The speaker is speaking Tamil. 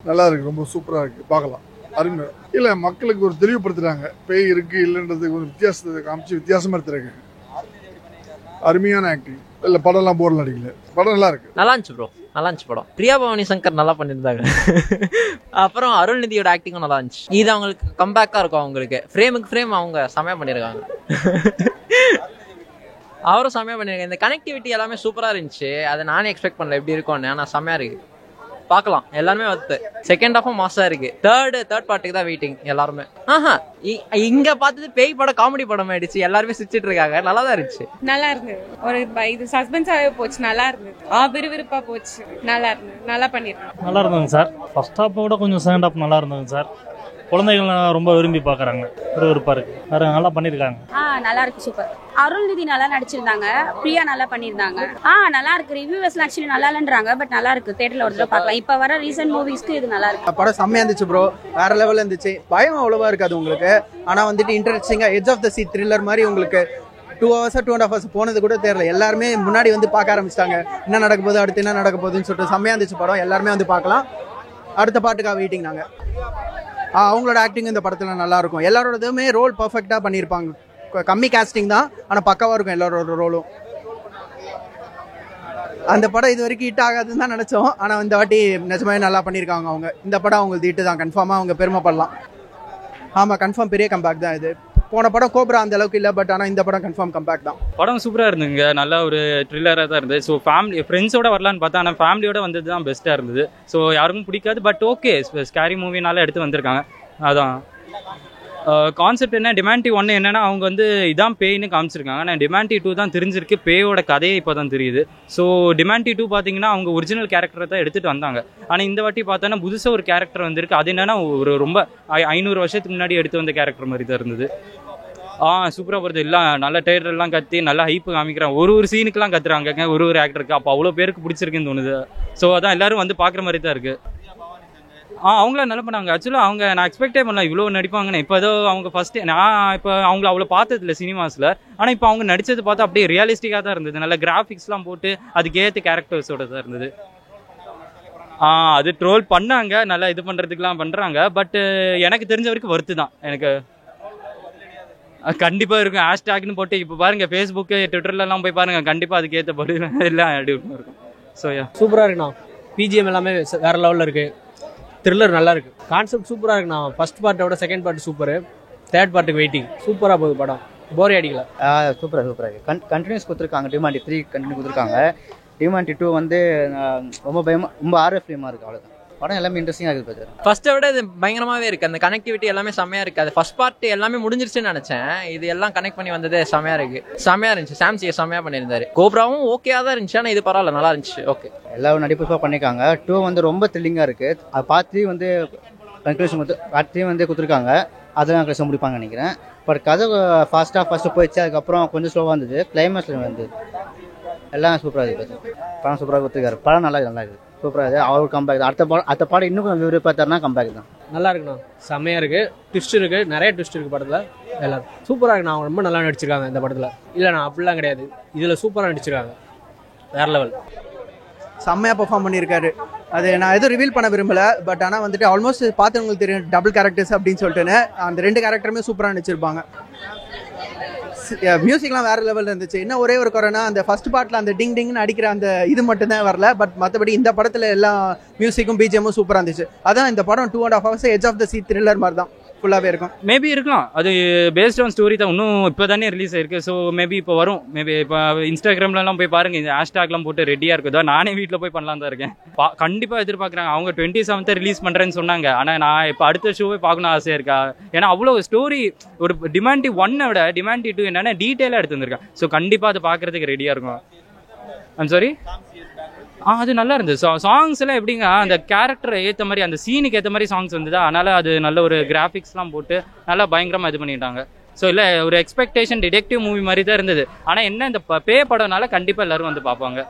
நல்லா இருக்கு, ரொம்ப சூப்பரா இருக்கு, பார்க்கலாம். அருமை. இல்ல மக்களுக்கு ஒரு தெளிவுபடுத்துறாங்க, பேய் இருக்கு இல்லைன்றது ஒரு வித்தியாசத்தை காமிச்சு வித்தியாசமா எடுத்துறாங்க. அருமையான ஆக்டிங். இல்ல படம்லாம் போர்ல அடிக்கல, படம் நல்லா இருக்கு. நல்லா இருந்துச்சு ப்ரோ, நல்லா இருந்துச்சு படம். பிரியா பவானி சங்கர் நல்லா பண்ணியிருந்தாங்க. அப்புறம் அருள்நிதியோட ஆக்டிங்கும் நல்லா இருந்துச்சு. இது அவங்களுக்கு கம்பேக்கா இருக்கும். அவங்களுக்கு ஃப்ரேமுக்கு ஃப்ரேம் அவங்க செமையா பண்ணியிருக்காங்க. அவரும் செமையா பண்ணியிருக்காங்க. இந்த கனெக்டிவிட்டி எல்லாமே சூப்பரா இருந்துச்சு. அதை நானே எக்ஸ்பெக்ட் பண்ணல எப்படி இருக்கும்னு. ஆனால் செமையா இருக்கு, பார்க்கலாம். எல்லாருமே வந்து செகண்ட் ஹாஃபும் மாசா இருக்கு. தேர்ட் பார்ட்டுக்கு தான் வெயிட்டிங் எல்லாருமே. இங்க பார்த்தது பேய் படம், காமெடி படம் ஆயிடுச்சு. எல்லாருமே சிரிச்சிட்டு இருக்காங்க. நல்லா தான் இருந்துச்சு. நல்லா இருந்தது. ஒரு இது சஸ்பென்ஸாவே போச்சு, நல்லா இருந்தது. விறுவிறுப்பா போச்சு, நல்லா இருந்தது. நல்லா பண்ணிருக்காங்க. நல்லா இருந்ததுங்க சார். ஃபர்ஸ்ட் ஹாஃப் விட கொஞ்சம் செகண்ட் ஹாஃப் நல்லா இருந்ததுங்க சார். குழந்தைகள் ரொம்ப விரும்பி பார்க்குறாங்க, விறுவிறுப்பா இருக்கு. வேற நல்லா பண்ணியிருக்காங்க. நல்லா இருக்கு, சூப்பர். அருள்நிதி நல்லா நடிச்சிருந்தாங்க, பிரியா நல்லா பண்ணியிருந்தாங்க. நல்லா இருக்கு. ரிவ்யூவர்ஸ்லாம் ஆக்சுவலி நல்லா இல்லைன்றாங்க, பட் நல்லா இருக்கு. தியேட்டர்ல ஒரு தடவை பார்க்கலாம். இப்போ வர ரீசன்ட் மூவிஸ்க்கு இது நல்லா இருக்கு. படம் செம்மையா இருந்துச்சு ப்ரோ, வேற லெவலில் இருந்துச்சு. பயம் அவ்வளோவா இருக்காது உங்களுக்கு, ஆனால் வந்துட்டு இன்ட்ரெஸ்டிங்காக edge of the seat thriller மாதிரி உங்களுக்கு 2 hours 2.5 hours போனது கூட தெரியல. எல்லாருமே முன்னாடி வந்து பார்க்க ஆரம்பிச்சிட்டாங்க, என்ன நடக்க போகுது அடுத்து என்ன நடக்க போகுதுன்னு சொல்லிட்டு. செம்மையா இருந்துச்சு படம், எல்லாருமே வந்து பார்க்கலாம். அடுத்த பாட்டுக்காக வெயிட்டிங் நாங்கள். அவங்களோட ஆக்டிங் இந்த படத்தில் நல்லா இருக்கும். எல்லாரோடதுமே ரோல் பர்ஃபெக்டாக பண்ணியிருப்பாங்க. கம்மி காஸ்டிங் தான், ஆனால் பக்காவாக இருக்கும் எல்லாரோட ரோலும். அந்த படம் இது வரைக்கும் ஹிட் ஆகாதுன்னு தான் நினச்சோம், ஆனால் இந்த வாட்டி நிஜமாவே நல்லா பண்ணியிருக்காங்க அவங்க. இந்த படம் அவங்களுக்கு ஹிட்டு தான், கன்ஃபார்மாக அவங்க பெருமைப்படலாம். ஆமாம், கன்ஃபார்ம் பெரிய கம்பேக் தான் இது. போன படம் கோப்ரா அந்த அளவுக்கு இல்லை, பட் ஆனால் இந்த படம் கன்ஃபார்ம் கம்பேக் தான். படம் சூப்பராக இருந்துங்க, நல்ல ஒரு த்ரில்லராக தான் இருந்தது. ஸோ ஃப்ரெண்ட்ஸோட வரலான்னு பார்த்தா, ஆனால் ஃபேமிலியோட வந்தது தான் பெஸ்ட்டாக இருந்தது. ஸோ யாருக்கும் பிடிக்காது, பட் ஓகே, ஸ்கேரி மூவினால எடுத்து வந்திருக்காங்க. அதான் கான்செப்ட் என்ன, டிமாண்டி 1 என்னன்னா அவங்க வந்து இதான் பேய்னு காமிச்சிருக்காங்க. ஆனால் டிமாண்டி 2 தான் தெரிஞ்சிருக்கு, பேயோட கதையை இப்போ தான் தெரியுது. ஸோ டிமாண்டி 2 பார்த்தீங்கன்னா அவங்க ஒரிஜினல் கேரக்டரை தான் எடுத்துகிட்டு வந்தாங்க. ஆனால் இந்த வாட்டி பார்த்தோன்னா புதுசாக ஒரு கேரக்டர் வந்திருக்கு. அது என்னன்னா ஒரு ரொம்ப 500 வருஷத்துக்கு முன்னாடி எடுத்து வந்த கேரக்டர் மாதிரி தான் இருந்தது. சூப்பராக போகிறது. எல்லாம் நல்ல டைலர்லாம் கத்தி நல்லா ஹைப்பு காமிக்கிறாங்க. ஒரு சீனுக்குலாம் கத்துறாங்க ஒரு ஆக்டருக்கு. அப்போ அவ்வளோ பேருக்கு பிடிச்சிருக்குன்னு தோணுது. ஸோ அதான் எல்லாரும் வந்து பார்க்குற மாதிரி தான் இருக்குது. அவங்களாம் நல்லா பண்ணாங்க. ஆக்சுவலாக அவங்க நான் எக்ஸ்பெக்டே பண்ணல இவ்வளோ நடிப்பாங்கன்னு. இப்போ ஏதோ அவங்க ஃபஸ்ட்டு நான் இப்போ அவங்கள அவ்வளோ பார்த்ததில்ல சினிமாஸில். ஆனால் இப்போ அவங்க நடித்தது பார்த்தா அப்படியே ரியலிஸ்டிக்காக தான் இருந்தது. நல்ல கிராஃபிக்ஸ்லாம் போட்டு அதுக்கேற்ற கேரக்டர்ஸோட தான் இருந்தது. அது ட்ரோல் பண்ணாங்க, நல்லா இது பண்ணுறதுக்குலாம் பண்ணுறாங்க. பட் எனக்கு தெரிஞ்ச வரைக்கும் வருத்து தான். எனக்கு கண்டிப்பாக இருக்கும். ஹேஷ்டேக்னு போட்டு இப்போ பாருங்கள், ஃபேஸ்புக்கு ட்விட்டர்லாம் போய் பாருங்கள், கண்டிப்பாக அதுக்கேற்ற படி எல்லாம் இருக்கும். ஸோ சூப்பராக இருக்குண்ணா. பிஜிஎம் எல்லாமே வேறு லெவலில் இருக்குது. த்ரில்லர் நல்லா இருக்குது. கான்செப்ட் சூப்பராக இருக்குண்ணா. ஃபர்ஸ்ட் பார்ட்டோட செகண்ட் பார்ட் சூப்பரு. தேர்ட் பார்ட்டுக்கு வெயிட்டிங். சூப்பராக போகுது படம், போரே அடிக்கல. சூப்பராக இருக்குது. கண்டினியூஸ் கொடுத்துருக்காங்க. டிமாண்டி 3 கண்டினியூ கொடுத்துருக்காங்க. டிமாண்டி 2 வந்து ரொம்ப ரொம்ப ஆர்எஃப் ஃபிலிமாக இருக்குது. அவ்வளோதான். படம் எல்லாமே இன்ட்ரெஸ்டிங்காக இருக்குது. ஃபர்ஸ்ட்டை விட இது பயங்கரமாகவே இருக்குது. அந்த கனெக்டிவிட்டி எல்லாமே செம்மையாக இருக்குது. அது ஃபர்ஸ்ட் பார்ட் எல்லாமே முடிஞ்சிருச்சுன்னு நினச்சேன். இது எல்லாம் கனெக்ட் பண்ணி வந்தது செம்மையாக இருக்குது. செம்மையாக இருந்துச்சு. சாம்சியை செம்மையாக பண்ணியிருந்தாரு. கோப்ராவும் ஓகேயாக தான் இருந்துச்சு, ஆனால் இது பரவாயில்ல, நல்லா இருந்துச்சு. ஓகே, எல்லாரும் நடிப்பு பண்ணியிருக்காங்க. 2 வந்து ரொம்ப த்ரில்லிங்காக இருக்குது. அது பார்ட் 3 வந்து கன்க்ளூஷன் பார்ட் 3 வந்து கொடுத்துருக்காங்க. அதெல்லாம் கடைசி முடிப்பாங்க நினைக்கிறேன். பட் கதை ஃபஸ்ட்டு போயிடுச்சு. அதுக்கப்புறம் கொஞ்சம் ஸ்லோவாக இருந்தது. கிளைமேக்ஸில் வந்து எல்லாம் சூப்பராக இருக்குது. படம் சூப்பராக கொடுத்துருக்காரு. படம் நல்லா இருக்குது, சூப்பராக இருக்குது. அவர் கம்பேக் தான். அடுத்த பாடம் இன்னும் கொஞ்சம் விருப்பத்தாருன்னா கம்பேக் தான். நல்லா இருக்குண்ணா. செம்மையாக இருக்குது. ட்விஸ்ட் இருக்குது, நிறைய ட்விஸ்ட் இருக்குது படத்தில். எல்லாரும் சூப்பராக இருக்குண்ணா. அவங்க ரொம்ப நல்லா நடிச்சிருக்காங்க இந்த படத்தில். இல்லைண்ணா அப்படிலாம் கிடையாது, இதில் சூப்பராக நடிச்சிருக்காங்க. வேறு லெவல். செம்மையாக பெர்ஃபார்ம் பண்ணியிருக்காரு. அது நான் எதுவும் ரிவீல் பண்ண விரும்பலை. பட் ஆனால் வந்துட்டு ஆல்மோஸ்ட் பார்த்தவங்களுக்கு தெரியும் டபுள் கேரக்டர்ஸ் அப்படின்னு சொல்லிட்டுன்னு. அந்த 2 கேரக்டருமே சூப்பராக நடிச்சிருப்பாங்க. மியூசிக்லாம் வேறு லெவலில் இருந்துச்சு. இன்னும் ஒரே ஒரு குறைனா அந்த ஃபர்ஸ்ட் பார்ட்டில் அந்த டிங் டிங்னு அடிக்கிற அந்த இது மட்டும்தான் வரல. பட் மற்றபடி இந்த படத்தில் எல்லா மியூசிக்கும் பிஜிஎம்மும் சூப்பராக இருந்துச்சு. அதான் இந்த படம் 2.5 hours edge of the seat thriller மாதிரி தான் ஃபுல்லாகவே இருக்கும். மேபி இருக்கலாம். அது பேஸ்ட் ஆன் ஸ்டோரி தான். இன்னும் இப்போ தானே ரிலீஸ் ஆயிருக்கு. ஸோ மேபி இப்போ வரும். மேபி இப்போ இன்ஸ்டாகிராம்லாம் போய் பாருங்கள், இந்த ஹேஷ்டாக்லாம் போட்டு ரெடியாக இருக்குதோ. நானே வீட்டில் போய் பண்ணலாம் தான் இருக்கேன். கண்டிப்பாக எதிர்பார்க்குறாங்க. அவங்க 27th ரிலீஸ் பண்ணுறேன்னு சொன்னாங்க. ஆனால் நான் இப்போ அடுத்த ஷோவே பார்க்கணும் ஆசையாக இருக்கா. ஏன்னா அவ்வளோ ஸ்டோரி. ஒரு டிமாண்டி 1 விட டிமாண்டி 2 என்னென்னா டீட்டெயிலாக எடுத்து வந்திருக்கேன். ஸோ கண்டிப்பாக அதை பார்க்குறதுக்கு ரெடியாக இருக்கும். I'm sorry. அது நல்லா இருந்தது. சாங்ஸ் எல்லாம் எப்படிங்க, அந்த கேரக்டர் ஏற்ற மாதிரி, அந்த சீனுக்கு ஏற்ற மாதிரி சாங்ஸ் வந்ததா. அதனால அது நல்ல ஒரு கிராஃபிக்ஸ்லாம் போட்டு நல்லா பயங்கரமாக இது பண்ணிட்டாங்க. ஸோ இல்லை, ஒரு எக்ஸ்பெக்டேஷன் டிடெக்டிவ் மூவி மாதிரி தான் இருந்தது. ஆனால் என்ன, இந்த பே படம்னால கண்டிப்பாக எல்லாரும் வந்து பார்ப்பாங்க.